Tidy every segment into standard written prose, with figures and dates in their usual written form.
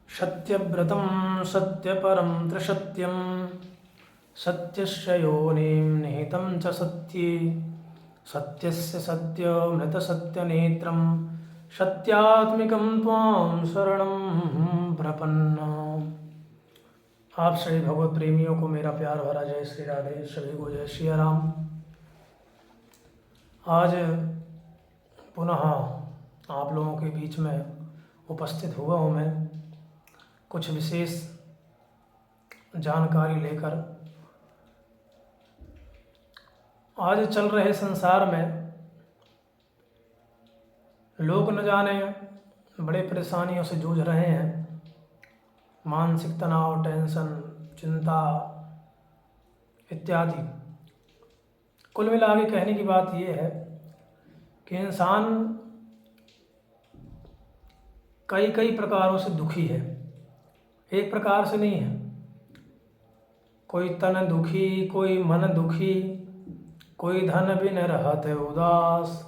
सत्यव्रतं सत्यपरं त्रिसत्यं सत्यस्य योनिं निहितं च सत्ये सत्यस्य सत्यमृतसत्यनेत्रं सत्यात्मिकं त्वां शरणं प्रपन्ना। आप सभी भगवत प्रेमियों को मेरा प्यार भरा जय श्री राधे, सभी को जय श्री राम। आज पुनः आप लोगों के बीच में उपस्थित हुआ हूँ मैं कुछ विशेष जानकारी लेकर। आज चल रहे संसार में लोग न जाने बड़े परेशानियों से जूझ रहे हैं। मानसिक तनाव, टेंशन, चिंता इत्यादि। कुल मिला के कहने की बात यह है कि इंसान कई कई प्रकारों से दुखी है, एक प्रकार से नहीं है। कोई तन दुखी, कोई मन दुखी, कोई धन बिन रहत उदास,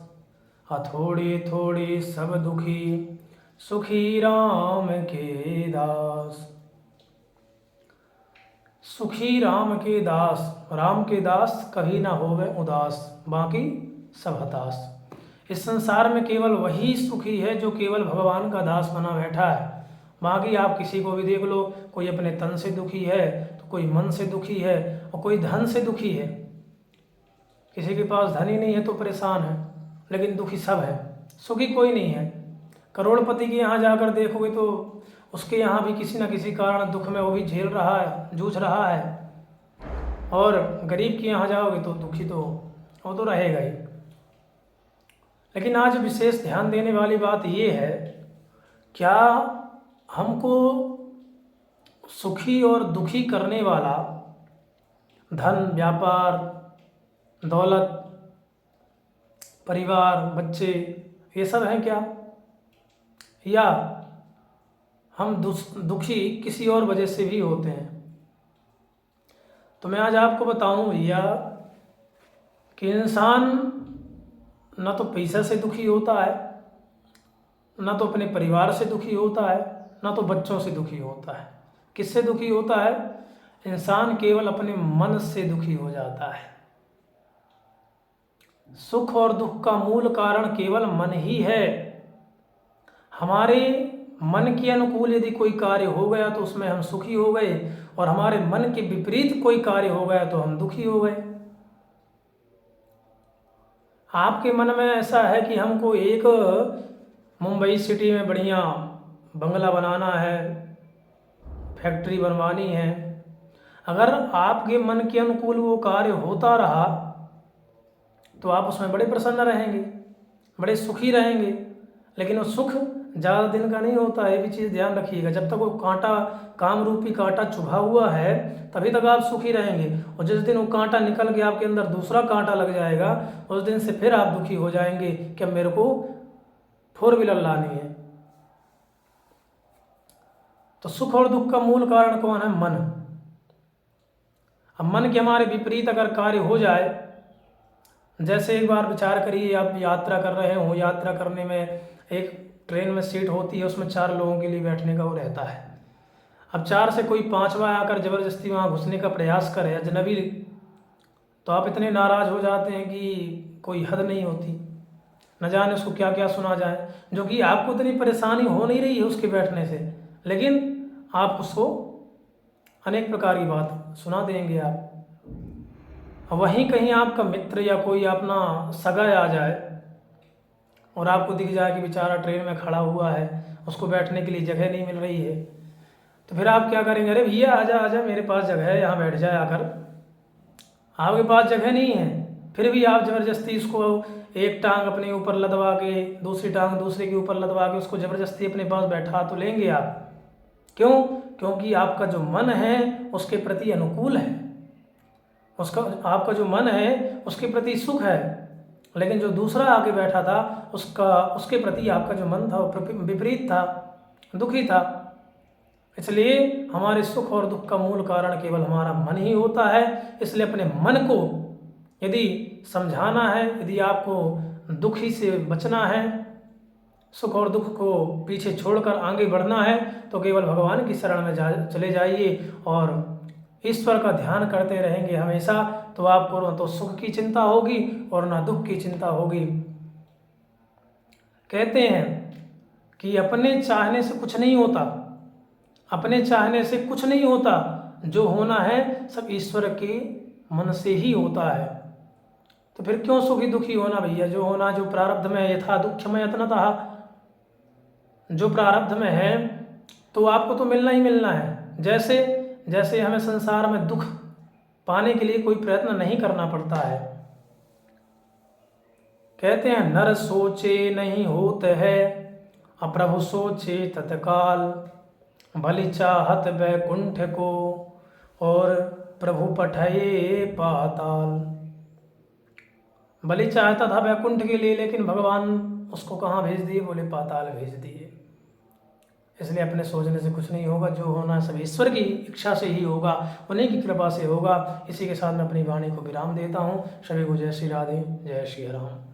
हथोड़ी थोड़ी सब दुखी, सुखी राम के दास। सुखी राम के दास, राम के दास कभी ना होवे उदास, बाकी सब हताश। इस संसार में केवल वही सुखी है जो केवल भगवान का दास बना बैठा है। बाकी आप किसी को भी देख लो, कोई अपने तन से दुखी है तो कोई मन से दुखी है और कोई धन से दुखी है। किसी के पास धन ही नहीं है तो परेशान है, लेकिन दुखी सब है, सुखी कोई नहीं है। करोड़पति के यहाँ जाकर देखोगे तो उसके यहाँ भी किसी न किसी कारण दुख में वो भी झेल रहा है, जूझ रहा है। और गरीब के यहाँ जाओगे तो दुखी तो वो तो रहेगा ही। लेकिन आज विशेष ध्यान देने वाली बात ये है, क्या हमको सुखी और दुखी करने वाला धन, व्यापार, दौलत, परिवार, बच्चे, ये सब हैं क्या? या हम दुखी किसी और वजह से भी होते हैं? तो मैं आज आपको बताऊं भैया कि इंसान न तो पैसा से दुखी होता है, न तो अपने परिवार से दुखी होता है, न तो बच्चों से दुखी होता है। किससे दुखी होता है? इंसान केवल अपने मन से दुखी हो जाता है। सुख और दुख का मूल कारण केवल मन ही है। हमारे मन के अनुकूल यदि कोई कार्य हो गया तो उसमें हम सुखी हो गए, और हमारे मन के विपरीत कोई कार्य हो गया तो हम दुखी हो गए। आपके मन में ऐसा है कि हमको एक मुंबई सिटी में बढ़िया बंगला बनाना है, फैक्ट्री बनवानी है। अगर आपके मन के अनुकूल वो कार्य होता रहा तो आप उसमें बड़े प्रसन्न रहेंगे, बड़े सुखी रहेंगे। लेकिन वो सुख ज़्यादा दिन का नहीं होता है, ये भी चीज़ ध्यान रखिएगा। जब तक वो कांटा, काम रूपी कांटा चुभा हुआ है, तभी तक आप सुखी रहेंगे। और जिस दिन वो कांटा निकल के आपके अंदर दूसरा कांटा लग जाएगा, उस दिन से फिर आप दुखी हो जाएंगे कि अब मेरे को 4 व्हीलर लानी है। तो सुख और दुख का मूल कारण कौन है? मन। अब मन के हमारे विपरीत अगर कार्य हो जाए, जैसे एक बार विचार करिए, आप यात्रा कर रहे हो, यात्रा करने में एक ट्रेन में सीट होती है, उसमें 4 लोगों के लिए बैठने का वो रहता है। अब 4 से कोई 5वां आकर ज़बरदस्ती वहाँ घुसने का प्रयास करे, अजनबी, तो आप इतने नाराज़ हो जाते हैं कि कोई हद नहीं होती। न जाने उसको क्या क्या सुना जाए, जो कि आपको इतनी परेशानी हो नहीं रही है उसके बैठने से, लेकिन आप उसको अनेक प्रकार की बात सुना देंगे आप। वहीं कहीं आपका मित्र या कोई अपना सगा आ जाए और आपको दिख जाए कि बेचारा ट्रेन में खड़ा हुआ है, उसको बैठने के लिए जगह नहीं मिल रही है, तो फिर आप क्या करेंगे? अरे भैया आजा आजा, मेरे पास जगह है, यहाँ बैठ जाए आकर। आपके पास जगह नहीं है, फिर भी आप ज़बरदस्ती इसको एक टांग अपने ऊपर लदवा के, दूसरी टांग दूसरे के ऊपर लदवा के उसको ज़बरदस्ती अपने पास बैठा तो लेंगे आप। क्यों? क्योंकि आपका जो मन है उसके प्रति अनुकूल है, उसका, आपका जो मन है उसके प्रति सुख है। लेकिन जो दूसरा आके बैठा था उसके प्रति आपका जो मन था वो विपरीत था, दुखी था। इसलिए हमारे सुख और दुख का मूल कारण केवल हमारा मन ही होता है। इसलिए अपने मन को यदि समझाना है, यदि आपको दुखी से बचना है, सुख और दुख को पीछे छोड़कर आगे बढ़ना है तो केवल भगवान की शरण में चले जाइए और ईश्वर का ध्यान करते रहेंगे हमेशा, तो आपको न तो सुख की चिंता होगी और ना दुख की चिंता होगी। कहते हैं कि अपने चाहने से कुछ नहीं होता, अपने चाहने से कुछ नहीं होता, जो होना है सब ईश्वर के मन से ही होता है। तो फिर क्यों सुखी दुखी होना भैया? जो होना, जो प्रारब्ध में यथा दुख में यत्नतः, जो प्रारब्ध में है तो आपको तो मिलना ही मिलना है। जैसे जैसे हमें संसार में दुख पाने के लिए कोई प्रयत्न नहीं करना पड़ता है। कहते हैं नर सोचे नहीं होत है, अप्रभु सोचे तत्काल, भली चाहत वैकुंठ को और प्रभु पठाए पाताल। बलि चाहता था वैकुंठ के लिए, लेकिन भगवान उसको कहाँ भेज दिए? बोले पाताल भेज दिए। इसलिए अपने सोचने से कुछ नहीं होगा, जो होना सब ईश्वर की इच्छा से ही होगा, उन्हीं की कृपा से होगा। इसी के साथ मैं अपनी वाणी को विराम देता हूँ। सभी को जय श्री राधे, जय श्री राम।